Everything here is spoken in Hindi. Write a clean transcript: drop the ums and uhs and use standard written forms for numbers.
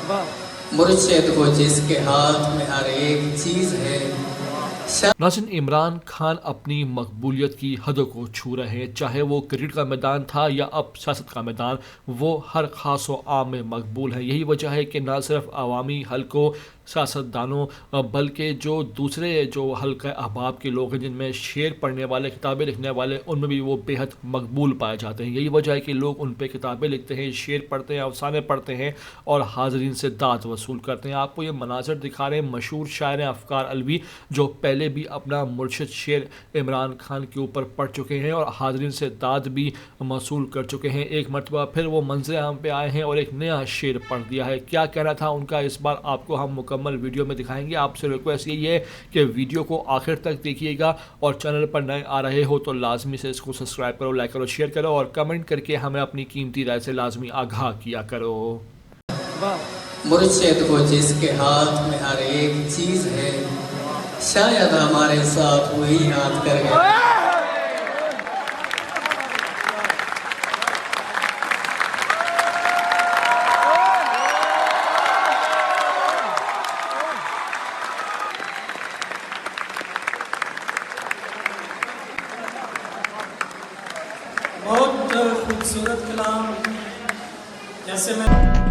मुर्शिद को जिसके हाथ में हर एक चीज है। नाज़रीन, इमरान खान अपनी मकबूलियत की हदों को छू रहे हैं। चाहे वो क्रिकेट का मैदान था या अब सियासत का मैदान, वो हर ख़ास व आम में मकबूल है। यही वजह है कि न सिर्फ अवामी हलकों सियासतदानों बल्कि जो दूसरे जो हल्का अहबाब के लोग हैं जिनमें शेर पढ़ने वाले, किताबें लिखने वाले, उनमें भी वो बेहद मकबूल पाए जाते हैं। यही वजह है कि लोग उन पर किताबें लिखते हैं, शेर पढ़ते हैं, अफसाने पढ़ते हैं और हाजरीन से दात वसूल करते हैं। आपको ये मनाजर दिखा रहे हैं मशहूर शायर अफ़कार अलवी, जो पहले भी अपना मुर्शिद शेर इमरान खान के ऊपर पढ़ चुके हैं और हाजरीन से दाद भी वसूल कर चुके हैं। एक मरतबा फिर वो मंज़र आम पे आए हैं और एक नया शेर पढ़ दिया है। क्या कहना था उनका, इस बार आपको हम मुकम्मल वीडियो में दिखाएंगे। आपसे रिक्वेस्ट यही है कि वीडियो को आखिर तक देखिएगा और चैनल पर नए आ रहे हो तो लाजमी से इसको सब्सक्राइब करो, लाइक करो, शेयर करो और कमेंट करके हमें अपनी कीमती राय से लाजमी आगाह किया करो। मुर्शिद को जिसके हाथ में हर एक चीज है, शायद हमारे साथ वही याद कर गया। बहुत खूबसूरत कलाम, जैसे मैं